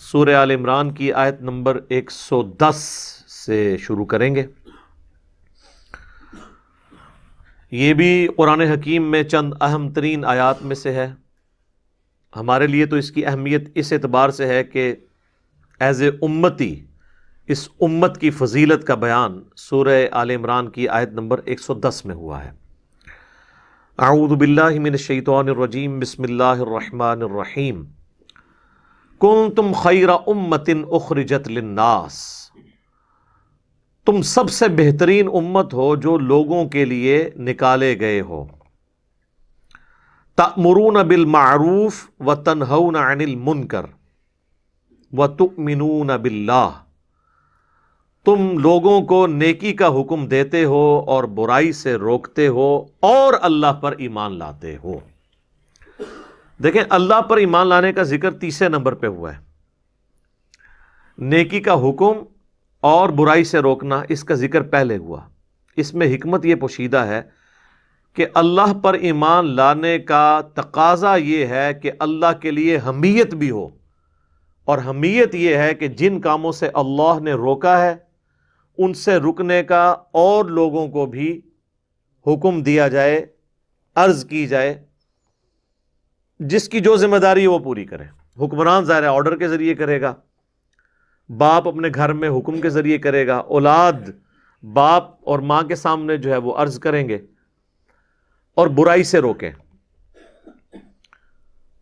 سورہ آل عمران کی آیت نمبر 110 سے شروع کریں گے۔ یہ بھی قرآن حکیم میں چند اہم ترین آیات میں سے ہے۔ ہمارے لیے تو اس کی اہمیت اس اعتبار سے ہے کہ ایز اے امتی اس امت کی فضیلت کا بیان سورہ آل عمران کی آیت نمبر 110 میں ہوا ہے۔ اعوذ باللہ من الشیطان الرجیم، بسم اللہ الرحمن الرحیم۔ کنتم خیر امت اخرجت للناس، تم سب سے بہترین امت ہو جو لوگوں کے لیے نکالے گئے ہو۔ تأمرون بالمعروف وتنہون عن المنکر وتؤمنون باللہ، تم لوگوں کو نیکی کا حکم دیتے ہو اور برائی سے روکتے ہو اور اللہ پر ایمان لاتے ہو۔ دیکھیں، اللہ پر ایمان لانے کا ذکر تیسرے نمبر پہ ہوا ہے، نیکی کا حکم اور برائی سے روکنا اس کا ذکر پہلے ہوا۔ اس میں حکمت یہ پوشیدہ ہے کہ اللہ پر ایمان لانے کا تقاضا یہ ہے کہ اللہ کے لیے حمیت بھی ہو، اور حمیت یہ ہے کہ جن کاموں سے اللہ نے روکا ہے ان سے رکنے کا اور لوگوں کو بھی حکم دیا جائے، عرض کی جائے، جس کی جو ذمہ داری ہے وہ پوری کرے۔ حکمران ظاہر ہے آرڈر کے ذریعے کرے گا، باپ اپنے گھر میں حکم کے ذریعے کرے گا، اولاد باپ اور ماں کے سامنے جو ہے وہ عرض کریں گے اور برائی سے روکیں۔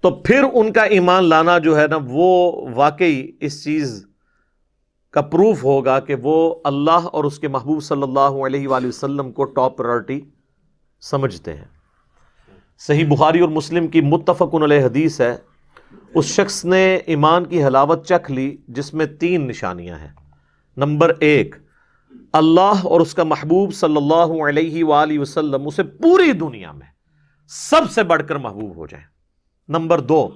تو پھر ان کا ایمان لانا جو ہے نا وہ واقعی اس چیز کا پروف ہوگا کہ وہ اللہ اور اس کے محبوب صلی اللہ علیہ وآلہ وسلم کو ٹاپ پرائرٹی سمجھتے ہیں۔ صحیح بخاری اور مسلم کی متفق علیہ حدیث ہے، اس شخص نے ایمان کی حلاوت چکھ لی جس میں 3 نشانیاں ہیں۔ نمبر 1، اللہ اور اس کا محبوب صلی اللہ علیہ وآلہ وسلم اسے پوری دنیا میں سب سے بڑھ کر محبوب ہو جائیں۔ نمبر 2،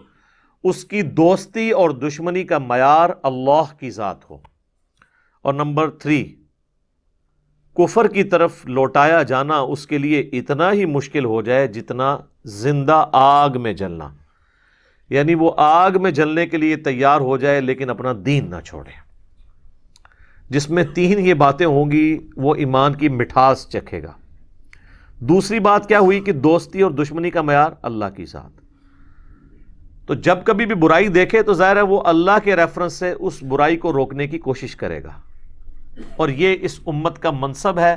اس کی دوستی اور دشمنی کا معیار اللہ کی ذات ہو۔ اور نمبر 3، کفر کی طرف لوٹایا جانا اس کے لیے اتنا ہی مشکل ہو جائے جتنا زندہ آگ میں جلنا، یعنی وہ آگ میں جلنے کے لیے تیار ہو جائے لیکن اپنا دین نہ چھوڑے۔ جس میں 3 یہ باتیں ہوں گی وہ ایمان کی مٹھاس چکھے گا۔ دوسری بات کیا ہوئی کہ دوستی اور دشمنی کا معیار اللہ کی ذات۔ تو جب کبھی بھی برائی دیکھے تو ظاہر ہے وہ اللہ کے ریفرنس سے اس برائی کو روکنے کی کوشش کرے گا، اور یہ اس امت کا منصب ہے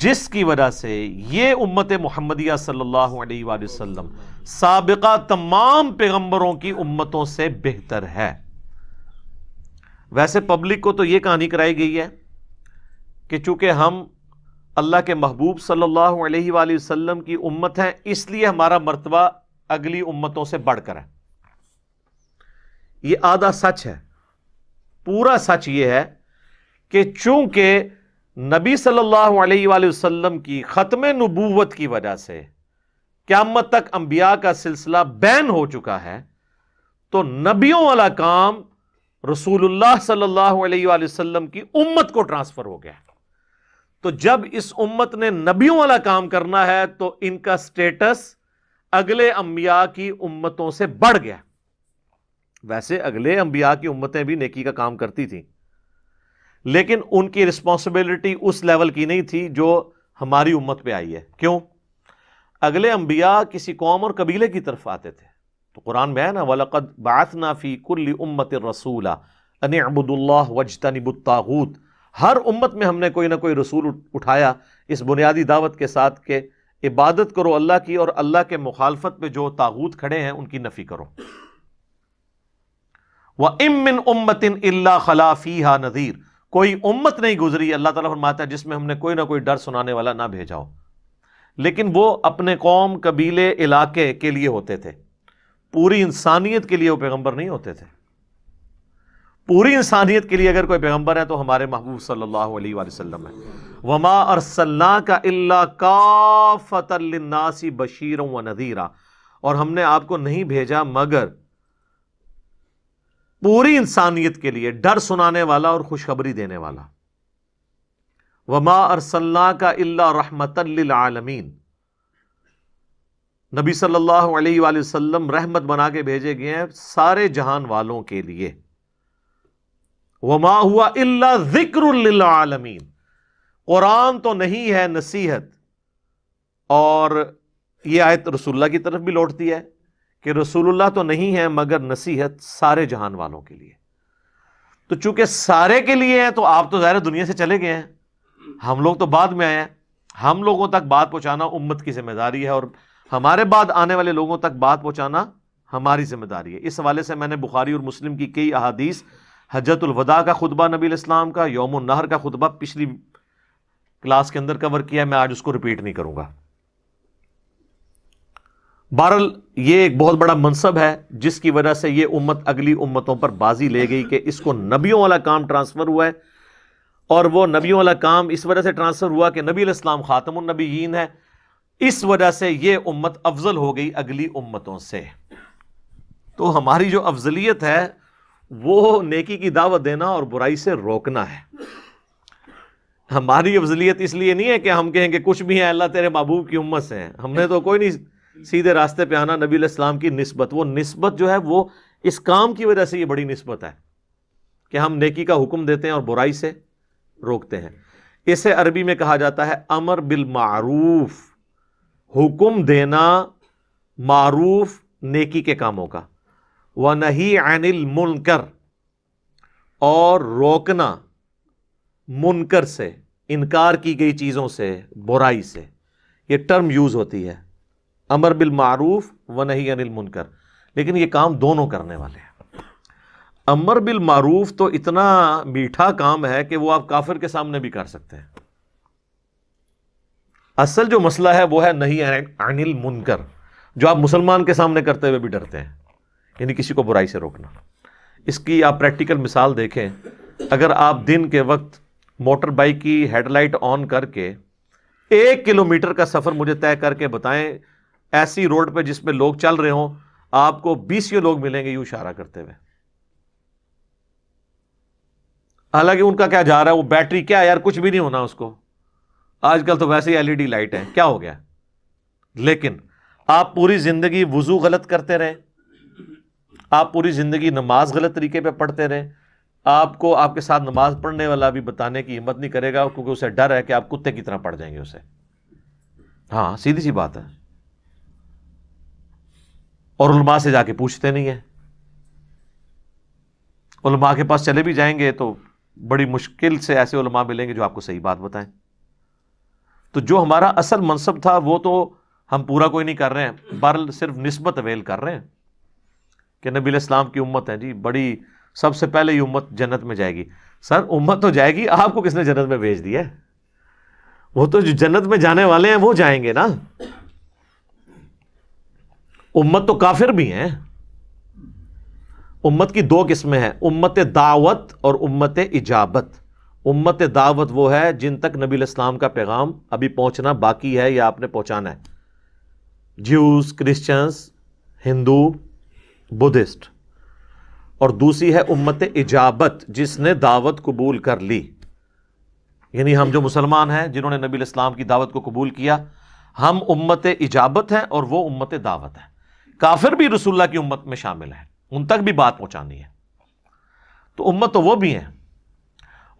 جس کی وجہ سے یہ امت محمدیہ صلی اللہ علیہ وآلہ وسلم سابقہ تمام پیغمبروں کی امتوں سے بہتر ہے۔ ویسے پبلک کو تو یہ کہانی کرائی گئی ہے کہ چونکہ ہم اللہ کے محبوب صلی اللہ علیہ وآلہ وسلم کی امت ہیں اس لیے ہمارا مرتبہ اگلی امتوں سے بڑھ کر ہے۔ یہ آدھا سچ ہے۔ پورا سچ یہ ہے کہ چونکہ نبی صلی اللہ علیہ وآلہ وسلم کی ختم نبوت کی وجہ سے قیامت تک انبیاء کا سلسلہ بین ہو چکا ہے، تو نبیوں والا کام رسول اللہ صلی اللہ علیہ وآلہ وسلم کی امت کو ٹرانسفر ہو گیا۔ تو جب اس امت نے نبیوں والا کام کرنا ہے تو ان کا سٹیٹس اگلے انبیاء کی امتوں سے بڑھ گیا۔ ویسے اگلے انبیاء کی امتیں بھی نیکی کا کام کرتی تھیں، لیکن ان کی رسپانسبلٹی اس لیول کی نہیں تھی جو ہماری امت پہ آئی ہے۔ کیوں؟ اگلے انبیاء کسی قوم اور قبیلے کی طرف آتے تھے، تو قرآن میں ہے نا وَلَقَدْ بَعَثْنَا فِي كُلِّ أُمَّةٍ رَسُولًا أَنِ اعْبُدُوا اللَّهَ وَاجْتَنِبُوا الطَّاغُوتَ۔ ہر امت میں ہم نے کوئی نہ کوئی رسول اٹھایا اس بنیادی دعوت کے ساتھ کہ عبادت کرو اللہ کی، اور اللہ کے مخالفت پہ جو طاغوت کھڑے ہیں ان کی نفی کرو۔ وَإِن مِّنْ أُمَّةٍ إِلَّا خَلَا فِيهَا نَذِيرٌ، کوئی امت نہیں گزری، اللہ تعالیٰ فرماتا ہے، جس میں ہم نے کوئی نہ کوئی ڈر سنانے والا نہ بھیجا ہو، لیکن وہ اپنے قوم، قبیلے، علاقے کے لیے ہوتے تھے، پوری انسانیت کے لیے وہ پیغمبر نہیں ہوتے تھے۔ پوری انسانیت کے لیے اگر کوئی پیغمبر ہے تو ہمارے محبوب صلی اللہ علیہ وآلہ وسلم ہے۔ وَمَا أَرْسَلْنَاكَ إِلَّا كَافَّةً لِلنَّاسِ بَشِيرًا وَنَذِيرًا، اور ہم نے آپ کو نہیں بھیجا مگر پوری انسانیت کے لیے ڈر سنانے والا اور خوشخبری دینے والا۔ وَمَا أَرْسَلْنَاكَ إِلَّا رَحْمَةً لِلْعَالَمِينَ، نبی صلی اللہ علیہ وآلہ وسلم رحمت بنا کے بھیجے گئے ہیں سارے جہان والوں کے لیے. وما ہوا الا ذکر للعالمین. قرآن تو نہیں ہے نصیحت. اور یہ آیت رسول اللہ کی طرف بھی لوٹتی ہے کہ رسول اللہ تو نہیں ہے مگر نصیحت سارے جہان والوں کے لیے. تو چونکہ سارے کے لیے ہیں تو آپ تو ظاہر دنیا سے چلے گئے ہیں, ہم لوگ تو بعد میں آئے ہیں. ہم لوگوں تک بات پہنچانا امت کی ذمہ داری ہے, اور ہمارے بعد آنے والے لوگوں تک بات پہنچانا ہماری ذمہ داری ہے. اس حوالے سے میں نے بخاری اور مسلم کی کئی احادیث, حجۃ الوداع کا خطبہ نبی علیہ السلام کا, یوم النحر کا خطبہ پچھلی کلاس کے اندر کور کیا ہے, میں آج اس کو ریپیٹ نہیں کروں گا. بہرحال یہ ایک بہت بڑا منصب ہے جس کی وجہ سے یہ امت اگلی امتوں پر بازی لے گئی کہ اس کو نبیوں والا کام ٹرانسفر ہوا ہے. اور وہ نبیوں والا کام اس وجہ سے ٹرانسفر ہوا کہ نبی علیہ السلام خاتم النبیین ہے, اس وجہ سے یہ امت افضل ہو گئی اگلی امتوں سے. تو ہماری جو افضلیت ہے وہ نیکی کی دعوت دینا اور برائی سے روکنا ہے. ہماری افضلیت اس لیے نہیں ہے کہ ہم کہیں کہ کچھ بھی ہیں اللہ تیرے محبوب کی امت سے ہیں. ہم نے تو کوئی نہیں سیدھے راستے پہ آنا. نبی علیہ السلام کی نسبت, وہ نسبت جو ہے وہ اس کام کی وجہ سے یہ بڑی نسبت ہے کہ ہم نیکی کا حکم دیتے ہیں اور برائی سے روکتے ہیں. اسے عربی میں کہا جاتا ہے امر بالمعروف, حکم دینا معروف نیکی کے کاموں کا, ونہی عن المنکر, اور روکنا منکر سے, انکار کی گئی چیزوں سے, برائی سے. یہ ٹرم یوز ہوتی ہے امر بالمعروف ونہی عن المنکر, لیکن یہ کام دونوں کرنے والے ہیں. امر بالمعروف تو اتنا میٹھا کام ہے کہ وہ آپ کافر کے سامنے بھی کر سکتے ہیں. اصل جو مسئلہ ہے وہ ہے نہی عن المنکر, جو آپ مسلمان کے سامنے کرتے ہوئے بھی ڈرتے ہیں, یعنی کسی کو برائی سے روکنا. اس کی آپ پریکٹیکل مثال دیکھیں. اگر آپ دن کے وقت موٹر بائک کی ہیڈ لائٹ آن کر کے 1 کلومیٹر کا سفر مجھے طے کر کے بتائیں ایسی روڈ پہ جس پہ لوگ چل رہے ہوں, آپ کو 20 لوگ ملیں گے یوں اشارہ کرتے ہوئے. حالانکہ ان کا کیا جا رہا ہے, وہ بیٹری کیا یار, کچھ بھی نہیں ہونا اس کو, آج کل تو ویسے ہی LED لائٹ ہے, کیا ہو گیا. لیکن آپ پوری زندگی وضو غلط کرتے رہیں, آپ پوری زندگی نماز غلط طریقے پہ پڑھتے رہیں, آپ کو آپ کے ساتھ نماز پڑھنے والا بھی بتانے کی ہمت نہیں کرے گا کیونکہ اسے ڈر ہے کہ آپ کتے کی طرح پڑ جائیں گے اسے. ہاں سیدھی سی بات ہے. اور علماء سے جا کے پوچھتے نہیں ہیں. علماء کے پاس چلے بھی جائیں گے تو بڑی مشکل سے ایسے علماء ملیں گے جو آپ کو صحیح بات بتائیں. تو جو ہمارا اصل منصب تھا وہ تو ہم پورا کوئی نہیں کر رہے ہیں, بہرحال صرف نسبت اویل کر رہے ہیں کہ نبی علیہ السلام کی امت ہے جی بڑی, سب سے پہلے یہ امت جنت میں جائے گی. سر امت تو جائے گی, آپ کو کس نے جنت میں بھیج دیا ہے؟ وہ تو جو جنت میں جانے والے ہیں وہ جائیں گے نا. امت تو کافر بھی ہیں. امت کی 2 قسمیں ہیں, امت دعوت اور امت اجابت. امت دعوت وہ ہے جن تک نبی علیہ السلام کا پیغام ابھی پہنچنا باقی ہے یا آپ نے پہنچانا ہے, جیوز, کرسچنز, ہندو, بدھسٹ. اور دوسری ہے امت اجابت جس نے دعوت قبول کر لی, یعنی ہم جو مسلمان ہیں جنہوں نے نبی علیہ السلام کی دعوت کو قبول کیا, ہم امت اجابت ہیں اور وہ امت دعوت ہے. کافر بھی رسول اللہ کی امت میں شامل ہیں, ان تک بھی بات پہنچانی ہے. تو امت تو وہ بھی ہیں,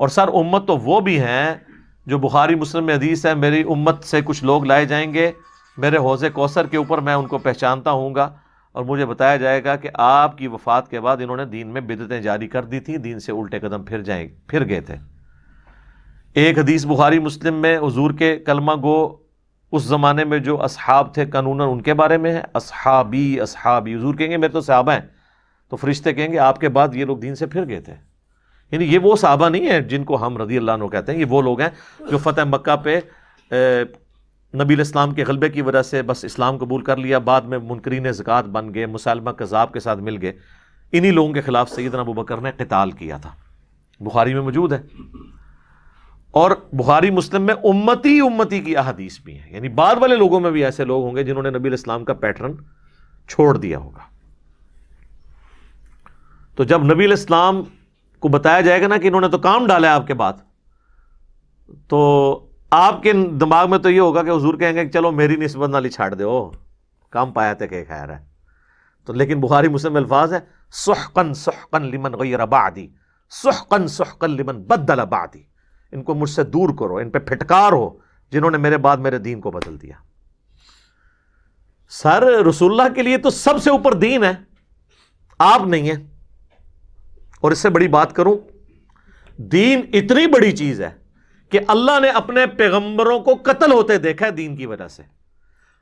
اور سر امت تو وہ بھی ہیں جو بخاری مسلم میں حدیث ہے, میری امت سے کچھ لوگ لائے جائیں گے میرے حوض کوثر کے اوپر, میں ان کو پہچانتا ہوں گا اور مجھے بتایا جائے گا کہ آپ کی وفات کے بعد انہوں نے دین میں بدعتیں جاری کر دی تھیں, دین سے الٹے قدم پھر گئے تھے. ایک حدیث بخاری مسلم میں حضور کے کلمہ گو اس زمانے میں جو اصحاب تھے قانوناً ان کے بارے میں ہے, اصحابی اصحابی. حضور کہیں گے میرے تو صحابہ ہیں, تو فرشتے کہیں گے آپ کے بعد یہ لوگ دین سے پھر گئے تھے. یعنی یہ وہ صحابہ نہیں ہیں جن کو ہم رضی اللہ عنہ کہتے ہیں, یہ وہ لوگ ہیں جو فتح مکہ پہ نبی علیہ السلام کے غلبے کی وجہ سے بس اسلام قبول کر لیا, بعد میں منکرین زکوٰۃ بن گئے, مسلمہ کذاب کے ساتھ مل گئے. انہی لوگوں کے خلاف سیدنا ابوبکر نے قتال کیا تھا, بخاری میں موجود ہے. اور بخاری مسلم میں امتی کی احادیث بھی ہیں, یعنی بعد والے لوگوں میں بھی ایسے لوگ ہوں گے جنہوں نے نبی علیہ السلام کا پیٹرن چھوڑ دیا ہوگا. تو جب نبی علیہ السلام کو بتایا جائے گا نا کہ انہوں نے تو کام ڈالا ہے آپ کے بعد, تو آپ کے دماغ میں تو یہ ہوگا کہ حضور کہیں گے کہ چلو میری نسبت نہ چھاڑ دو, کام پایا تھا کہ خیر ہے. تو لیکن بخاری مسلم میں الفاظ ہے سحقن سحقن لمن غیر بعدی، سحقن سحقن لمن بدل بعدی، ان کو مجھ سے دور کرو، ان پہ پھٹکار ہو جنہوں نے میرے بعد میرے دین کو بدل دیا. سر رسول اللہ کے لیے تو سب سے اوپر دین ہے، آپ نہیں ہیں. اور اس سے بڑی بات کروں، دین اتنی بڑی چیز ہے کہ اللہ نے اپنے پیغمبروں کو قتل ہوتے دیکھا ہے دین کی وجہ سے.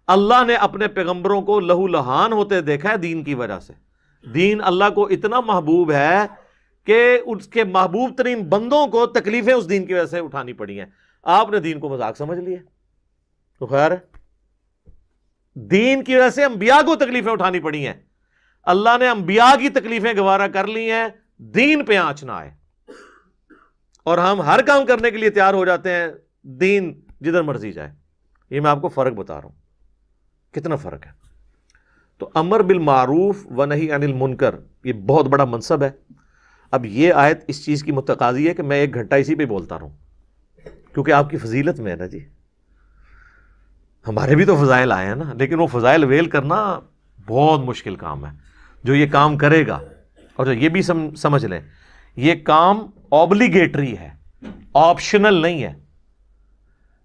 اللہ نے اپنے پیغمبروں کو لہو لہان ہوتے دیکھا ہے دین کی وجہ سے. دین اللہ کو اتنا محبوب ہے کہ اس کے محبوب ترین بندوں کو تکلیفیں اس دین کی وجہ سے اٹھانی پڑی ہیں. آپ نے دین کو مذاق سمجھ لیا تو خیر ہے. دین کی وجہ سے انبیاء کو تکلیفیں اٹھانی پڑی ہیں. اللہ نے انبیاء کی تکلیفیں گوارا کر لی ہیں، دین پہ آنچ نہ آئے. اور ہم ہر کام کرنے کے لیے تیار ہو جاتے ہیں، دین جدھر مرضی جائے. یہ میں آپ کو فرق بتا رہا ہوں کتنا فرق ہے. تو امر بالمعروف و نہی عن المنکر یہ بہت بڑا منصب ہے. اب یہ آیت اس چیز کی متقاضی ہے کہ میں 1 گھنٹہ اسی پہ بولتا رہوں، کیونکہ آپ کی فضیلت میں ہے نا جی. ہمارے بھی تو فضائل آئے ہیں نا، لیکن وہ فضائل ویل کرنا بہت مشکل کام ہے. جو یہ کام کرے گا، اور جو یہ بھی سمجھ لیں، یہ کام اوبلیگیٹری ہے، آپشنل نہیں ہے.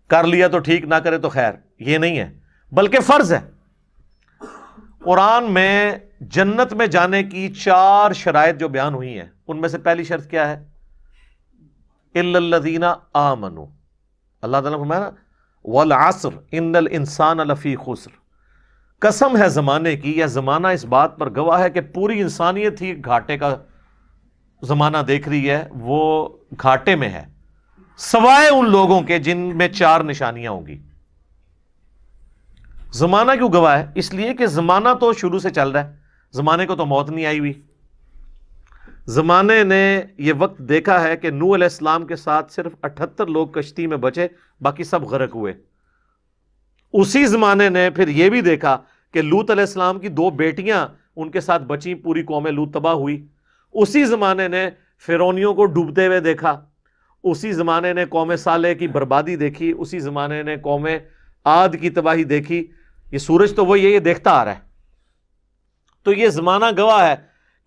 کر لیا تو ٹھیک، نہ کرے تو خیر، یہ نہیں ہے، بلکہ فرض ہے. قرآن میں جنت میں جانے کی 4 شرائط جو بیان ہوئی ہیں، ان میں سے پہلی شرط کیا ہے؟ الا الذین آمنوا. اللہ تعالیٰ نے فرمایا والعصر ان الانسان لفی خسر. قسم ہے زمانے کی، یا زمانہ اس بات پر گواہ ہے کہ پوری انسانیت ہی گھاٹے کا زمانہ دیکھ رہی ہے، وہ گھاٹے میں ہے، سوائے ان لوگوں کے جن میں 4 نشانیاں ہوں گی. زمانہ کیوں گواہ ہے؟ اس لیے کہ زمانہ تو شروع سے چل رہا ہے، زمانے کو تو موت نہیں آئی ہوئی. زمانے نے یہ وقت دیکھا ہے کہ نوح علیہ السلام کے ساتھ صرف 78 لوگ کشتی میں بچے، باقی سب غرق ہوئے. اسی زمانے نے پھر یہ بھی دیکھا کہ لوط علیہ السلام کی 2 بیٹیاں ان کے ساتھ بچیں، پوری قوم لوط تباہ ہوئی. اسی زمانے نے فرعونیوں کو ڈوبتے ہوئے دیکھا. اسی زمانے نے قوم صالح کی بربادی دیکھی. اسی زمانے نے قوم عاد کی تباہی دیکھی. یہ سورج تو وہی ہے، یہ دیکھتا آ رہا ہے. تو یہ زمانہ گواہ ہے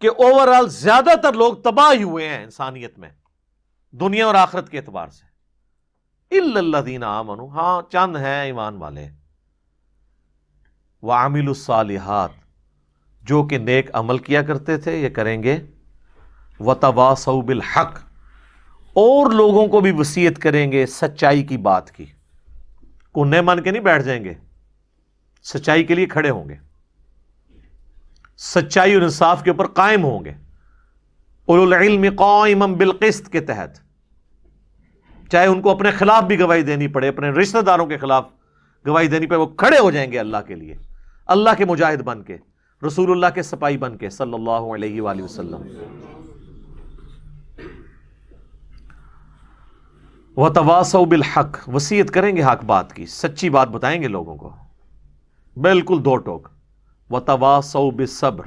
کہ اوورآل زیادہ تر لوگ تباہ ہی ہوئے ہیں انسانیت میں، دنیا اور آخرت کے اعتبار سے. الا الذین آمنوا، ہاں چند ہیں ایمان والے. وعملوا الصالحات، جو کہ نیک عمل کیا کرتے تھے، یہ کریں گے. وتواصوا بالحق، اور لوگوں کو بھی وصیت کریں گے سچائی کی بات کی. کونے مان کے نہیں بیٹھ جائیں گے، سچائی کے لیے کھڑے ہوں گے، سچائی اور انصاف کے اوپر قائم ہوں گے. اولو العلم قائما بالقسط کے تحت، چاہے ان کو اپنے خلاف بھی گواہی دینی پڑے، اپنے رشتہ داروں کے خلاف گواہی دینی پڑے، وہ کھڑے ہو جائیں گے اللہ کے لیے، اللہ کے مجاہد بن کے، رسول اللہ کے سپاہی بن کے صلی اللہ علیہ وآلہ وسلم. وتواصوا بالحق، وصیت کریں گے حق بات کی، سچی بات بتائیں گے لوگوں کو، بالکل 2 ٹوک. وتواصوا بالصبر،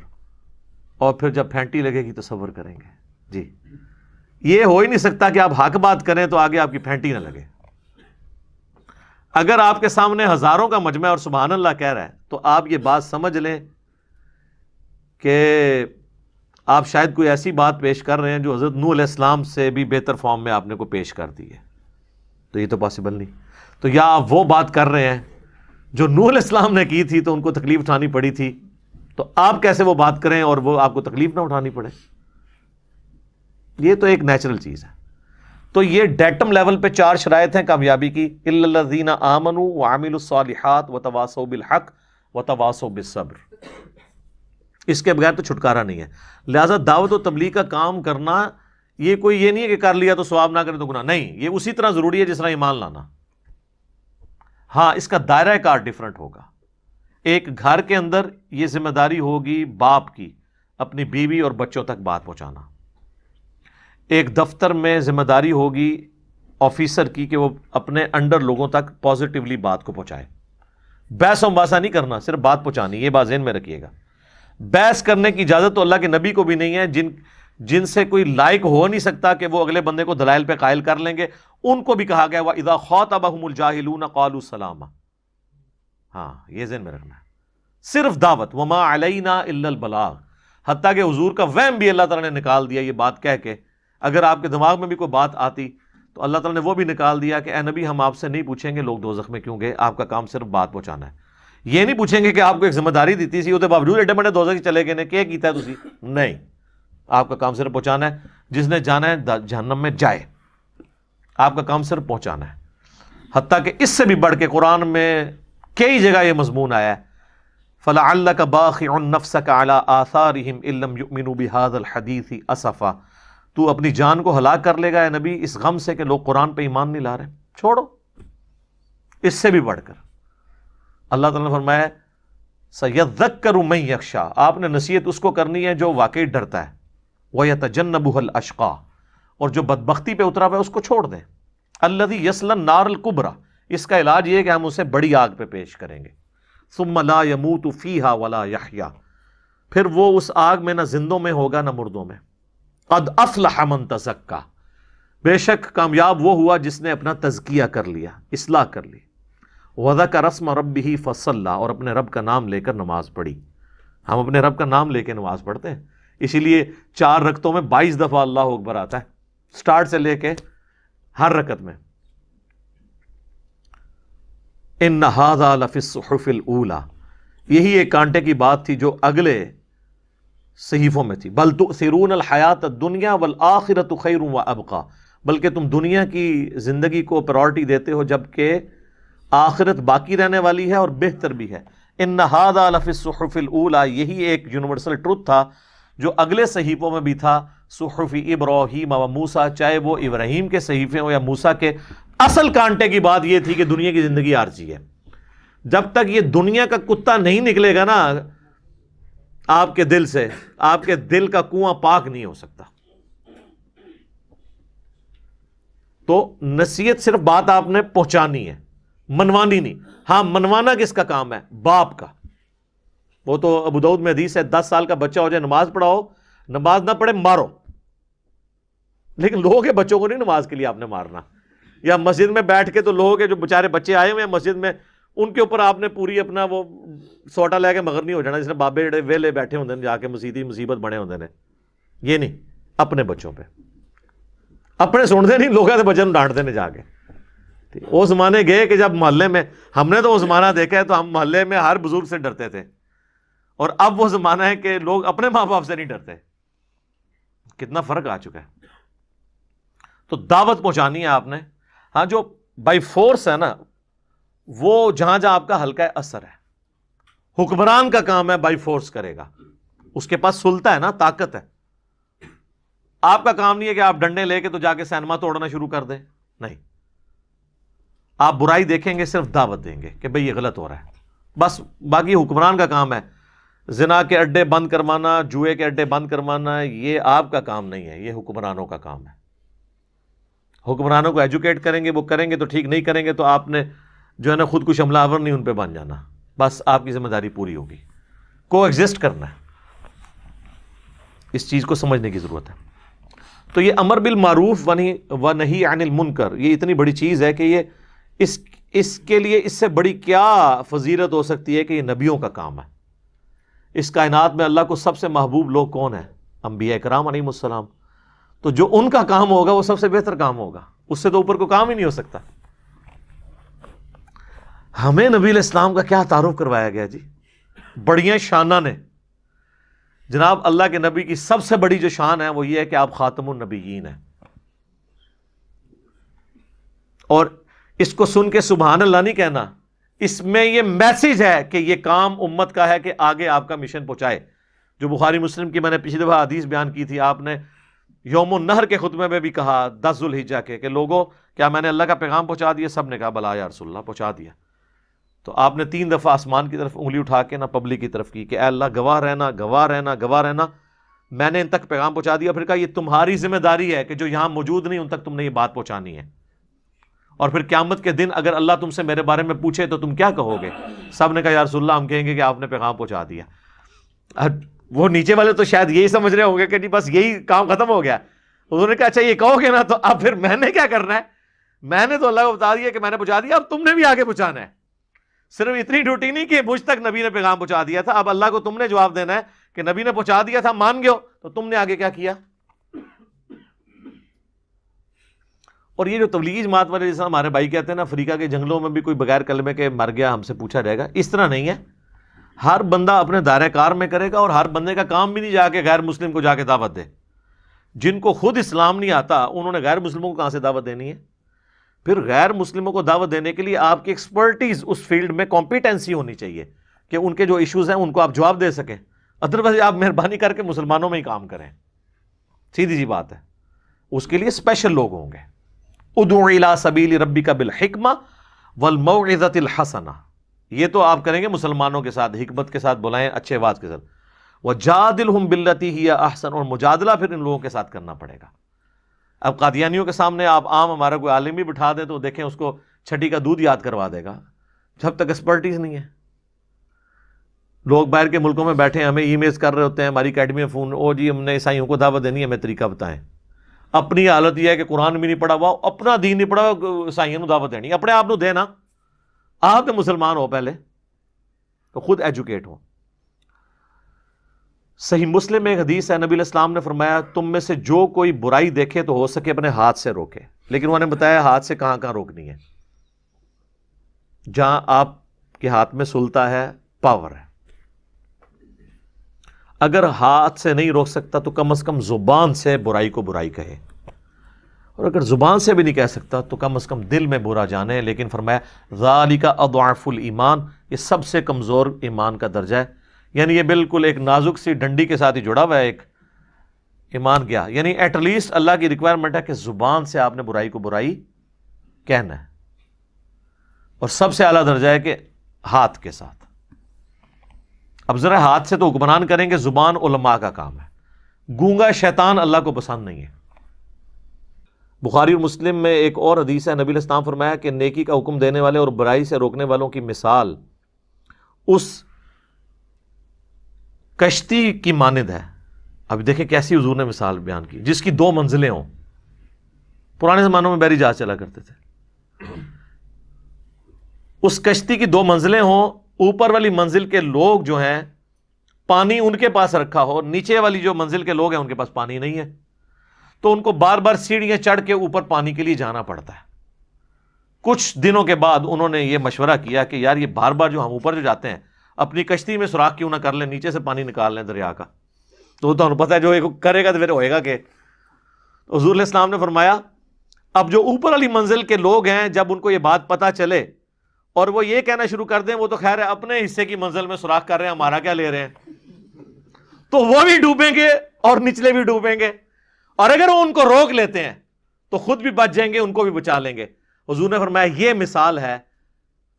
اور پھر جب پھینٹی لگے گی تو صبر کریں گے. جی یہ ہو ہی نہیں سکتا کہ آپ حق بات کریں تو آگے آپ کی پھینٹی نہ لگے. اگر آپ کے سامنے ہزاروں کا مجمع اور سبحان اللہ کہہ رہا ہے تو آپ یہ بات سمجھ لیں کہ آپ شاید کوئی ایسی بات پیش کر رہے ہیں جو حضرت نوح علیہ السلام سے بھی بہتر فارم میں آپ نے کو پیش کر دی ہے. تو یہ تو پاسبل نہیں. تو یا آپ وہ بات کر رہے ہیں جو نوح علیہ السلام نے کی تھی تو ان کو تکلیف اٹھانی پڑی تھی، تو آپ کیسے وہ بات کریں اور وہ آپ کو تکلیف نہ اٹھانی پڑے؟ یہ تو ایک نیچرل چیز ہے. تو یہ ڈیٹم لیول پہ 4 شرائط ہیں کامیابی کی. الا الذین آمنوا وعملوا الصالحات وتواصوا بالحق وتواصوا بالصبر. اس کے بغیر تو چھٹکارا نہیں ہے. لہذا دعوت و تبلیغ کا کام کرنا یہ کوئی یہ نہیں ہے کہ کر لیا تو ثواب، نہ کرے تو گناہ. نہیں، یہ اسی طرح ضروری ہے جس طرح ایمان لانا. ہاں اس کا دائرہ کار ڈیفرنٹ ہوگا. ایک گھر کے اندر یہ ذمہ داری ہوگی باپ کی اپنی بیوی اور بچوں تک بات پہنچانا. ایک دفتر میں ذمہ داری ہوگی آفیسر کی کہ وہ اپنے انڈر لوگوں تک پازیٹیولی بات کو پہنچائے. بحث و مباحثہ نہیں کرنا، صرف بات پہنچانی. یہ بات ذہن میں رکھیے گا. بحث کرنے کی اجازت تو اللہ کے نبی کو بھی نہیں ہے. جن سے کوئی لائق ہو نہیں سکتا کہ وہ اگلے بندے کو دلائل پہ قائل کر لیں گے، ان کو بھی کہا گیا وَإِذَا خَاطَبَهُمُ الْجَاهِلُونَ قَالُوا سَلَامًا. ہاں یہ ذہن میں رکھنا ہے. صرف دعوت. وما علینا الا البلاغ. حتیٰ کہ حضور کا وہم بھی اللہ تعالیٰ نے نکال دیا یہ بات کہہ کے. اگر آپ کے دماغ میں بھی کوئی بات آتی تو اللہ تعالیٰ نے وہ بھی نکال دیا کہ اے نبی ہم آپ سے نہیں پوچھیں گے لوگ دوزخ میں کیوں گئے, آپ کا کام صرف بات پہنچانا ہے. یہ نہیں پوچھیں گے کہ آپ کو ایک ذمہ داری دیتی سی, وہ باوجود ایڈے بڑے دوزخ چلے گئے نے کیا کیتا ہے تسی. نہیں, آپ کا کام صرف پہنچانا ہے. جس نے جانا ہے جہنم میں جائے, آپ کا کام صرف پہنچانا ہے. حتیٰ کہ اس سے بھی بڑھ کے قرآن میں کئی جگہ یہ مضمون آیا ہے, فَلَعَلَّكَ بَاخِعٌ نَفْسَكَ عَلَىٰ آثَارِهِمْ إِن لَّمْ يُؤْمِنُوا بِهَٰذَا الْحَدِيثِ أَسَفًا. تو اپنی جان کو ہلاک کر لے گا اے نبی اس غم سے کہ لوگ قرآن پہ ایمان نہیں لا رہے. چھوڑو. اس سے بھی بڑھ کر اللہ تعالیٰ نے فرمایا سَيَذَّكَّرُ مَن يَخْشَىٰ. آپ نے نصیحت اس کو کرنی ہے جو واقعی ڈرتا ہے. وَيَتَجَنَّبُهَا الْأَشْقَىٰ. اور جو بدبختی پہ اترا ہوا ہے اس کو چھوڑ دیں. الَّذِي يَصْلَى النَّارَ الْكُبْرىٰ. اس کا علاج یہ ہے کہ ہم اسے بڑی آگ پہ پیش کریں گے. ثُمَّ لَا يَمُوتُ فِيهَا وَلَا يَحْيَىٰ. پھر وہ اس آگ میں نہ زندوں میں ہوگا نہ مردوں میں. قَدْ أَفْلَحَ مَن تَزَكَّىٰ. بے شک کامیاب وہ ہوا جس نے اپنا تزکیہ کر لیا, اصلاح کر لی. وَذَكَرَ اسْمَ رَبِّهِ فَصَلَّىٰ. اور اپنے رب کا نام لے کر نماز پڑھی. ہم اپنے رب کا نام لے کے نماز پڑھتے ہیں, اسی لیے 4 رکعتوں میں 22 دفعہ اللہ اکبر آتا ہے, سٹارٹ سے لے کے ہر رکعت میں. ان ھذا لفی الصحف الاولی. یہی ایک کانٹے کی بات تھی جو اگلے صحیفوں میں تھی. بل تؤثرون الحیات الدنیا والآخرۃ خیر وابقی. بلکہ تم دنیا کی زندگی کو پرائورٹی دیتے ہو جبکہ آخرت باقی رہنے والی ہے اور بہتر بھی ہے. ان ھذا لفی الصحف الاولی. یہی ایک یونیورسل ٹروتھ تھا جو اگلے صحیفوں میں بھی تھا. صحف ابراہیم و موسیٰ, چاہے وہ ابراہیم کے صحیفے ہوں یا موسیٰ کے. اصل کانٹے کی بات یہ تھی کہ دنیا کی زندگی عارضی ہے. جب تک یہ دنیا کا کتا نہیں نکلے گا نا آپ کے دل سے, آپ کے دل کا کنواں پاک نہیں ہو سکتا. تو نصیحت صرف بات آپ نے پہنچانی ہے, منوانی نہیں. ہاں منوانا کس کا کام ہے؟ باپ کا. وہ تو ابو داؤد میں حدیث ہے 10 سال کا بچہ ہو جائے نماز پڑھاؤ, نماز نہ پڑھے مارو. لیکن لوگوں کے بچوں کو نہیں نماز کے لیے آپ نے مارنا. یا مسجد میں بیٹھ کے تو لوگوں کے جو بیچارے بچے آئے ہوئے ہیں مسجد میں ان کے اوپر آپ نے پوری اپنا وہ سوٹا لے کے مگر نہیں ہو جانا جس نے بابے جڑے ویلے بیٹھے ہوندے نے جا کے مصیبت بنے ہوندے نے. یہ نہیں, اپنے بچوں پہ اپنے سنتے نہیں, لوگوں کے بچوں ڈانٹتے نے جا کے. وہ زمانے گئے کہ جب محلے میں, ہم نے تو وہ زمانہ دیکھا ہے تو ہم محلے میں ہر بزرگ سے ڈرتے تھے, اور اب وہ زمانہ ہے کہ لوگ اپنے ماں باپ سے نہیں ڈرتے. کتنا فرق آ چکا ہے. تو دعوت پہنچانی ہے آپ نے. ہاں جو بائی فورس ہے نا وہ جہاں جہاں آپ کا ہلکا اثر ہے, حکمران کا کام ہے بائی فورس کرے گا, اس کے پاس سلطہ ہے نا, طاقت ہے. آپ کا کام نہیں ہے کہ آپ ڈنڈے لے کے تو جا کے سینما توڑنا شروع کر دیں. نہیں, آپ برائی دیکھیں گے صرف دعوت دیں گے کہ بھئی یہ غلط ہو رہا ہے, بس. باقی حکمران کا کام ہے زنا کے اڈے بند کروانا, جوئے کے اڈے بند کروانا, یہ آپ کا کام نہیں ہے, یہ حکمرانوں کا کام ہے. حکمرانوں کو ایجوکیٹ کریں گے, وہ کریں گے تو ٹھیک, نہیں کریں گے تو آپ نے جو ہے نا خود کچھ حملہ آور نہیں ان پہ بن جانا. بس آپ کی ذمہ داری پوری ہوگی, کو ایگزسٹ کرنا ہے. اس چیز کو سمجھنے کی ضرورت ہے. تو یہ امر بالمعروف و نہی عن المنکر یہ اتنی بڑی چیز ہے کہ یہ اس کے لیے اس سے بڑی کیا فضیلت ہو سکتی ہے کہ یہ نبیوں کا کام ہے. اس کائنات میں اللہ کو سب سے محبوب لوگ کون ہیں؟ انبیاء کرام علیہ السلام. تو جو ان کا کام ہوگا وہ سب سے بہتر کام ہوگا, اس سے تو اوپر کوئی کام ہی نہیں ہو سکتا. ہمیں نبی علیہ السلام کا کیا تعارف کروایا گیا جی, بڑیاں شانہ نے. جناب اللہ کے نبی کی سب سے بڑی جو شان ہے وہ یہ ہے کہ آپ خاتم النبیین ہیں. اور اس کو سن کے سبحان اللہ نہیں کہنا, اس میں یہ میسج ہے کہ یہ کام امت کا ہے کہ آگے آپ کا مشن پہنچائے. جو بخاری مسلم کی میں نے پچھلی دفعہ حدیث بیان کی تھی, آپ نے یوم النہر کے خطبے میں بھی کہا 10 ذوالحجہ کے کہ لوگوں کیا میں نے اللہ کا پیغام پہنچا دیا؟ سب نے کہا بلا یا رسول اللہ, پہنچا دیا. تو آپ نے 3 دفعہ آسمان کی طرف انگلی اٹھا کے نہ پبلک کی طرف کی کہ اے اللہ گواہ رہنا, گواہ رہنا, گواہ رہنا, میں نے ان تک پیغام پہنچا دیا. پھر کہا یہ تمہاری ذمہ داری ہے کہ جو یہاں موجود نہیں ان تک تم نے یہ بات پہنچانی ہے. اور پھر قیامت کے دن اگر اللہ تم سے میرے بارے میں پوچھے تو تم کیا کہو گے؟ سب نے کہا یا رسول اللہ ہم کہیں گے کہ آپ نے پیغام پہنچا دیا. وہ نیچے والے تو شاید یہی سمجھ رہے ہوں گے کہ جی بس یہی کام ختم ہو گیا. انہوں نے کہا اچھا یہ کہو گے نا, تو اب پھر میں نے کیا کرنا ہے؟ میں نے تو اللہ کو بتا دیا کہ میں نے پہنچا دیا, اب تم نے بھی آگے پہنچانا ہے. صرف اتنی ڈیوٹی نہیں کہ مجھ تک نبی نے پیغام پہنچا دیا تھا، اب اللہ کو تم نے جواب دینا ہے کہ نبی نے پہنچا دیا تھا، مان گئے ہو تو تم نے آگے کیا کیا. اور یہ جو تبلیغی جماعت والے جیسا ہمارے بھائی کہتے ہیں نا افریقہ کے جنگلوں میں بھی کوئی بغیر کلمے کے مر گیا ہم سے پوچھا جائے گا، اس طرح نہیں ہے. ہر بندہ اپنے دائرہ کار میں کرے گا، اور ہر بندے کا کام بھی نہیں جا کے غیر مسلم کو جا کے دعوت دے. جن کو خود اسلام نہیں آتا انہوں نے غیر مسلموں کو کہاں سے دعوت دینی ہے؟ پھر غیر مسلموں کو دعوت دینے کے لیے آپ کی ایکسپرٹیز اس فیلڈ میں کمپیٹنسی ہونی چاہیے کہ ان کے جو ایشوز ہیں ان کو آپ جواب دے سکیں. ادروائز آپ مہربانی کر کے مسلمانوں میں ہی کام کریں، سیدھی سی بات ہے. اس کے لیے اسپیشل لوگ ہوں گے. ادعو الی سبیل ربک بالحکمہ والموعظۃ الحسنہ، یہ تو آپ کریں گے مسلمانوں کے ساتھ، حکمت کے ساتھ بلائیں، اچھے بات کے ساتھ. وجادلہم باللتی ہی احسن، اور مجادلہ پھر ان لوگوں کے ساتھ کرنا پڑے گا. اب قادیانیوں کے سامنے آپ عام ہمارا کوئی عالم بھی بٹھا دیں تو دیکھیں اس کو چھٹی کا دودھ یاد کروا دے گا، جب تک ایکسپرٹیز نہیں ہے. لوگ باہر کے ملکوں میں بیٹھے ہمیں ای میلز کر رہے ہوتے ہیں، ہماری اکیڈمی میں فون، او جی ہم نے عیسائیوں کو دعوت دینی ہے، ہمیں طریقہ بتائیں. اپنی حالت یہ ہے کہ قرآن بھی نہیں پڑھا ہوا، اپنا دین نہیں پڑھا ہوا، عیسائیوں کو دعوت دینی، اپنے آپ کو دینا. آپ تو مسلمان ہو پہلے تو خود ایجوکیٹ ہو. صحیح مسلم میں ایک حدیث ہے، نبی علیہ السلام نے فرمایا تم میں سے جو کوئی برائی دیکھے تو ہو سکے اپنے ہاتھ سے روکے. لیکن انہوں نے بتایا ہاتھ سے کہاں کہاں روکنی ہے. جہاں آپ کے ہاتھ میں سلطہ ہے، پاور ہے. اگر ہاتھ سے نہیں روک سکتا تو کم از کم زبان سے برائی کو برائی کہے، اور اگر زبان سے بھی نہیں کہہ سکتا تو کم از کم دل میں برا جانے. لیکن فرمایا ذالک اضعف الایمان، یہ سب سے کمزور ایمان کا درجہ ہے. یعنی یہ بالکل ایک نازک سی ڈنڈی کے ساتھ ہی جڑا ہوا ہے ایک ایمان کیا. یعنی ایٹ لیسٹ اللہ کی ریکوائرمنٹ ہے کہ زبان سے آپ نے برائی کو برائی کہنا ہے، اور سب سے اعلیٰ درجہ ہے کہ ہاتھ کے ساتھ. اب ذرا ہاتھ سے تو حکمران کریں گے، زبان علماء کا کام ہے. گونگا شیطان اللہ کو پسند نہیں ہے. بخاری اور مسلم میں ایک اور حدیث ہے، نبی علیہ السلام فرمایا کہ نیکی کا حکم دینے والے اور برائی سے روکنے والوں کی مثال اس کشتی کی مانند ہے. اب دیکھیں کیسی حضور نے مثال بیان کی، جس کی 2 منزلیں ہوں. پرانے زمانوں میں بحری جہاز چلا کرتے تھے. اس کشتی کی 2 منزلیں ہوں، اوپر والی منزل کے لوگ جو ہیں پانی ان کے پاس رکھا ہو، نیچے والی جو منزل کے لوگ ہیں ان کے پاس پانی نہیں ہے، تو ان کو بار بار سیڑھیاں چڑھ کے اوپر پانی کے لیے جانا پڑتا ہے. کچھ دنوں کے بعد انہوں نے یہ مشورہ کیا کہ یار یہ بار بار جو ہم اوپر جو جاتے ہیں اپنی کشتی میں سوراخ کیوں نہ کر لیں، نیچے سے پانی نکال لیں دریا کا. تو انہوں پتہ ہے جو کرے گا تو پھر ہوئے گا کہ. حضور علیہ السلام نے فرمایا اب جو اوپر والی منزل کے لوگ ہیں جب ان کو یہ بات پتہ چلے اور وہ یہ کہنا شروع کر دیں وہ تو خیر ہے اپنے حصے کی منزل میں سوراخ کر رہے ہیں، ہمارا کیا لے رہے ہیں، تو وہ بھی ڈوبیں گے اور نچلے بھی ڈوبیں گے. اور اگر وہ ان کو روک لیتے ہیں تو خود بھی بچ جائیں گے، ان کو بھی بچا لیں گے. حضور نے فرمایا یہ مثال ہے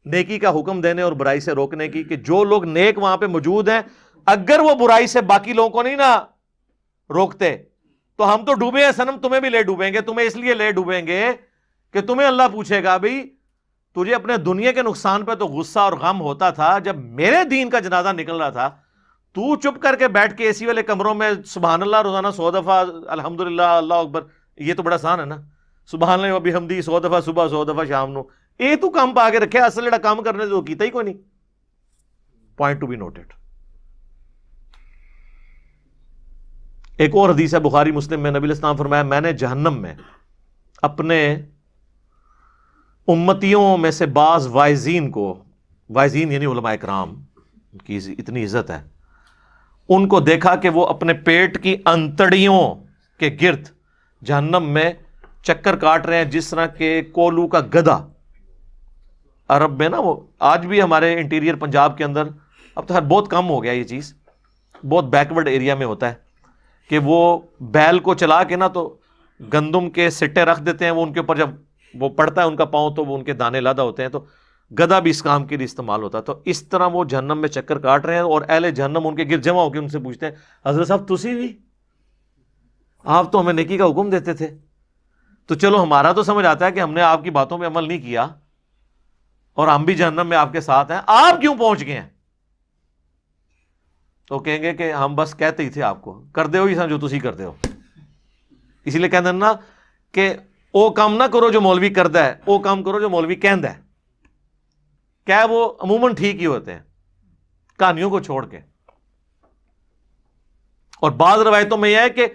نیکی کا حکم دینے اور برائی سے روکنے کی، کہ جو لوگ نیک وہاں پہ موجود ہیں اگر وہ برائی سے باقی لوگوں کو نہیں نہ روکتے تو ہم تو ڈوبے ہیں صنم، تمہیں بھی لے ڈوبیں گے. تمہیں اس لیے لے ڈوبیں گے کہ تمہیں اللہ پوچھے گا بھئی تجھے اپنے دنیا کے نقصان پہ تو غصہ اور غم ہوتا تھا، جب میرے دین کا جنازہ نکل رہا تھا تو چپ کر کے بیٹھ کے اے سی والے کمروں میں سبحان اللہ روزانہ 100 دفعہ الحمدللہ اللہ اکبر، یہ تو بڑا آسان ہے نا، سبحان اللہ و بحمدی 100 دفعہ صبح 100 دفعہ شام نو، اے تو کام پا کے رکھے، اصل جڑا کام کرنے تو کیتا ہی کوئی نہیں. Point to be noted. ایک اور حدیث ہے بخاری مسلم میں، نبی علیہ السلام فرمایا میں نے جہنم میں اپنے امتیوں میں سے بعض واعظین کو، واعظین یعنی علماء کرام کی اتنی عزت ہے، ان کو دیکھا کہ وہ اپنے پیٹ کی انتڑیوں کے گرد جہنم میں چکر کاٹ رہے ہیں جس طرح کہ کولو کا گدھا. عرب میں نا وہ آج بھی ہمارے انٹیریئر پنجاب کے اندر، اب تو بہت کم ہو گیا یہ چیز، بہت بیکورڈ ایریا میں ہوتا ہے کہ وہ بیل کو چلا کے نا تو گندم کے سٹے رکھ دیتے ہیں، وہ ان کے اوپر جب وہ پڑتا ہے ان کا پاؤں تو وہ ان کے دانے لادا ہوتے ہیں، تو گدھا بھی اس کام کے لیے استعمال ہوتا ہے. تو اس طرح وہ جہنم میں چکر کاٹ رہے ہیں اور اہل جہنم ان کے گرد جمع ہو کے ان سے پوچھتے ہیں حضرت صاحب تسی بھی، آپ تو ہمیں نیکی کا حکم دیتے تھے، تو چلو ہمارا تو سمجھ آتا ہے کہ ہم نے آپ کی باتوں پہ عمل نہیں کیا اور ہم بھی جہنم میں آپ کے ساتھ ہیں، آپ کیوں پہنچ گئے ہیں؟ تو کہیں گے کہ ہم بس کہتے ہی تھے آپ کو، کر دے ہو ہی جو تسی کر دے ہو. اسی لیے کہتے ہیں نا کہ او کام نہ کرو جو مولوی کردا ہے، او کام کرو جو مولوی کہندا ہے. کیا وہ عموماً ٹھیک ہی ہوتے ہیں کہانیوں کو چھوڑ کے. اور بعض روایتوں میں یہ ہے کہ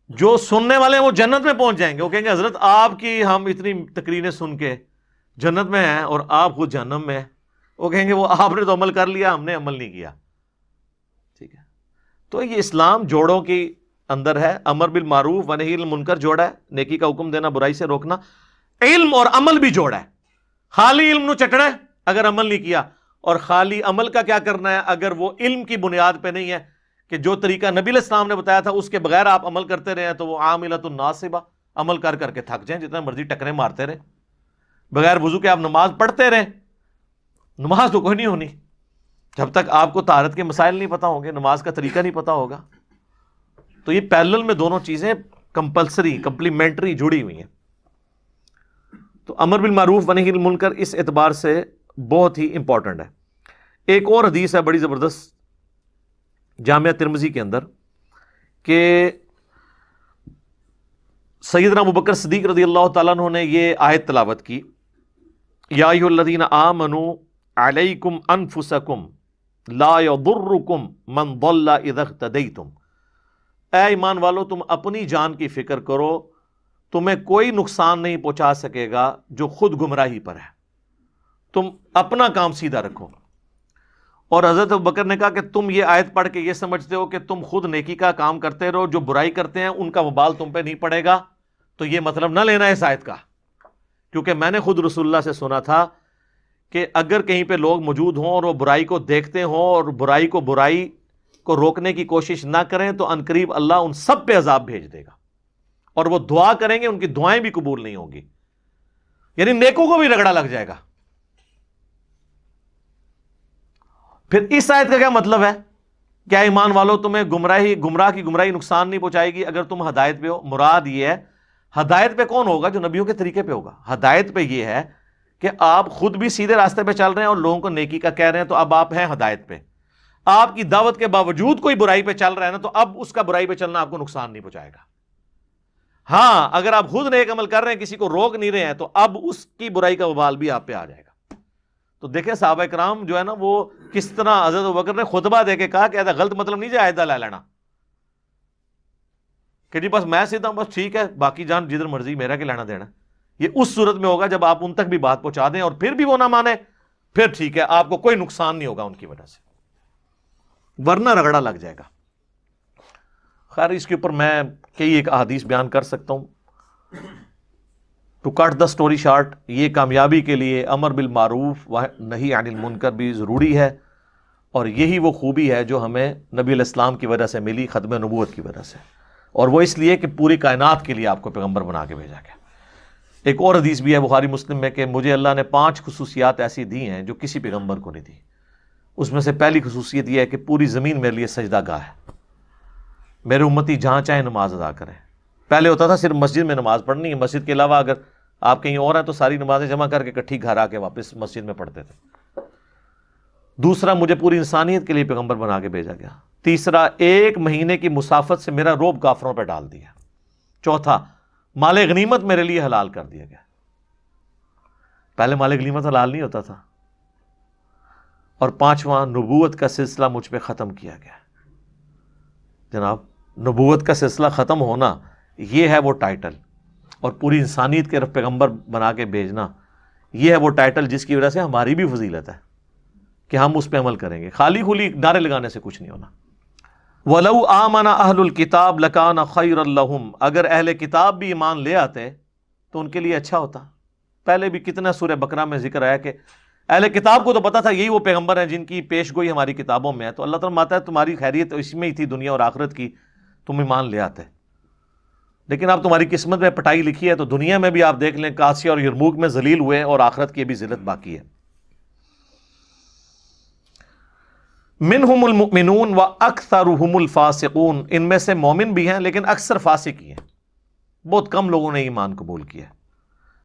جو سننے والے ہیں وہ جنت میں پہنچ جائیں گے. وہ کہیں گے حضرت آپ کی ہم اتنی تقریریں سن کے جنت میں ہیں اور آپ خود جہنم میں ہیں. وہ کہیں گے وہ آپ نے تو عمل کر لیا, ہم نے عمل نہیں کیا. ٹھیک ہے, تو یہ اسلام جوڑوں کی اندر ہے. امر بالمعروف و نہی عن المنکر جوڑا ہے, نیکی کا حکم دینا, برائی سے روکنا. علم اور عمل بھی جوڑا ہے. خالی علم نو چٹنا ہے اگر عمل نہیں کیا, اور خالی عمل کا کیا کرنا ہے اگر وہ علم کی بنیاد پہ نہیں ہے کہ جو طریقہ نبی علیہ السلام نے بتایا تھا اس کے بغیر آپ عمل کرتے رہے ہیں تو وہ عاملۃ ناصبہ, عمل کر کر کے تھک جائیں, جتنا مرضی ٹکریں مارتے رہے. بغیر وضو کے آپ نماز پڑھتے رہیں, نماز تو کوئی نہیں ہونی جب تک آپ کو طہارت کے مسائل نہیں پتا ہوں گے, نماز کا طریقہ نہیں پتا ہوگا. تو یہ پیرلل میں دونوں چیزیں کمپلسری کمپلیمنٹری جڑی ہوئی ہیں. تو امر بالمعروف و نہی عن المنکر اس اعتبار سے بہت ہی امپورٹنٹ ہے. ایک اور حدیث ہے بڑی زبردست جامعہ ترمذی کے اندر کہ سیدنا ابوبکر صدیق رضی اللہ تعالیٰ عنہ نے یہ آیت تلاوت کی, یا ایھا الذین آمنوا علیکم انفسکم لا یضرکم من ضل اذا اہتدیتم. اے ایمان والو تم اپنی جان کی فکر کرو, تمہیں کوئی نقصان نہیں پہنچا سکے گا جو خود گمراہی پر ہے, تم اپنا کام سیدھا رکھو. اور حضرت ابوبکر نے کہا کہ تم یہ آیت پڑھ کے یہ سمجھتے ہو کہ تم خود نیکی کا کام کرتے رہو, جو برائی کرتے ہیں ان کا وبال تم پہ نہیں پڑے گا. تو یہ مطلب نہ لینا ہے اس آیت کا, کیونکہ میں نے خود رسول اللہ سے سنا تھا کہ اگر کہیں پہ لوگ موجود ہوں اور وہ برائی کو دیکھتے ہوں اور برائی کو روکنے کی کوشش نہ کریں تو عنقریب اللہ ان سب پہ عذاب بھیج دے گا, اور وہ دعا کریں گے ان کی دعائیں بھی قبول نہیں ہوں گی, یعنی نیکوں کو بھی رگڑا لگ جائے گا. پھر اس آیت کا کیا مطلب ہے؟ کیا ایمان والو تمہیں گمراہ کی گمراہی نقصان نہیں پہنچائے گی اگر تم ہدایت پہ ہو. مراد یہ ہے ہدایت پہ کون ہوگا؟ جو نبیوں کے طریقے پہ ہوگا. ہدایت پہ یہ ہے کہ آپ خود بھی سیدھے راستے پہ چل رہے ہیں اور لوگوں کو نیکی کا کہہ رہے ہیں, تو اب آپ ہیں ہدایت پہ. آپ کی دعوت کے باوجود کوئی برائی پہ چل رہا ہے نا, تو اب اس کا برائی پہ چلنا آپ کو نقصان نہیں پہنچائے گا. ہاں اگر آپ خود نیک عمل کر رہے ہیں, کسی کو روک نہیں رہے ہیں, تو اب اس کی برائی کا وبال بھی آپ پہ آ جائے گا. تو دیکھیں صحابہ کرام جو ہے نا وہ کس طرح حضرت ابوبکر نے خطبہ دے کے کہا کہ ایسا غلط مطلب نہیں جائے لے لینا کہ جی بس میں سیدھا ہوں, بس ٹھیک ہے باقی جان جدھر مرضی, میرا کیا لینا دینا. یہ اس صورت میں ہوگا جب آپ ان تک بھی بات پہنچا دیں اور پھر بھی وہ نہ مانے, پھر ٹھیک ہے آپ کو کوئی نقصان نہیں ہوگا ان کی وجہ سے, ورنہ رگڑا لگ جائے گا. خیر اس کے اوپر میں کئی ایک احادیث بیان کر سکتا ہوں. To cut the story short, یہ کامیابی کے لیے امر بالمعروف و نہی عن المنکر بھی ضروری ہے, اور یہی وہ خوبی ہے جو ہمیں نبی علیہ السلام کی وجہ سے ملی, ختم نبوت کی وجہ سے, اور وہ اس لیے کہ پوری کائنات کے لیے آپ کو پیغمبر بنا کے بھیجا گیا. ایک اور حدیث بھی ہے بخاری مسلم میں کہ مجھے اللہ نے 5 خصوصیات ایسی دی ہیں جو کسی پیغمبر کو نہیں دی. اس میں سے پہلی خصوصیت یہ ہے کہ پوری زمین میرے لیے سجدہ گاہ ہے, میرے امتی جہاں چاہیں نماز ادا کریں. پہلے ہوتا تھا صرف مسجد میں نماز پڑھنی ہے, مسجد کے علاوہ اگر آپ کہیں اور ہیں تو ساری نمازیں جمع کر کے اکٹھی گھر آ کے واپس مسجد میں پڑھتے تھے. دوسرا, مجھے پوری انسانیت کے لیے پیغمبر بنا کے بھیجا گیا. تیسرا, 1 مہینے کی مسافت سے میرا روب کافروں پہ ڈال دیا. چوتھا, مال غنیمت میرے لیے حلال کر دیا گیا. پہلے مال غنیمت حلال نہیں ہوتا تھا. اور 5واں, نبوت کا سلسلہ مجھ پہ ختم کیا گیا. جناب نبوت کا سلسلہ ختم ہونا یہ ہے وہ ٹائٹل, اور پوری انسانیت کے پیغمبر بنا کے بھیجنا یہ ہے وہ ٹائٹل جس کی وجہ سے ہماری بھی فضیلت ہے کہ ہم اس پہ عمل کریں گے. خالی خلی نعرے لگانے سے کچھ نہیں ہونا. وَلَوْ آمَنَ أَهْلُ الْكِتَابِ لَكَانَ خَيْرًا لَهُمْ, اگر اہل کتاب بھی ایمان لے آتے تو ان کے لیے اچھا ہوتا. پہلے بھی کتنا سورہ بقرہ میں ذکر آیا کہ اہل کتاب کو تو پتا تھا یہی وہ پیغمبر ہیں جن کی پیش گوئی ہماری کتابوں میں ہے, تو اللہ تعالیٰ ماتا ہے تمہاری خیریت اس میں ہی تھی دنیا اور آخرت کی, تم ایمان لے آتے. لیکن اب تمہاری قسمت میں پٹائی لکھی ہے, تو دنیا میں بھی آپ دیکھ لیں قاسیہ اور یرموک میں ذلیل ہوئے, اور آخرت کی بھی ذلت باقی ہے. منہم المؤمنون واکثرهم الفاسقون, ان میں سے مومن بھی ہیں لیکن اکثر فاسق ہی ہیں. بہت کم لوگوں نے ایمان قبول کیا ہے.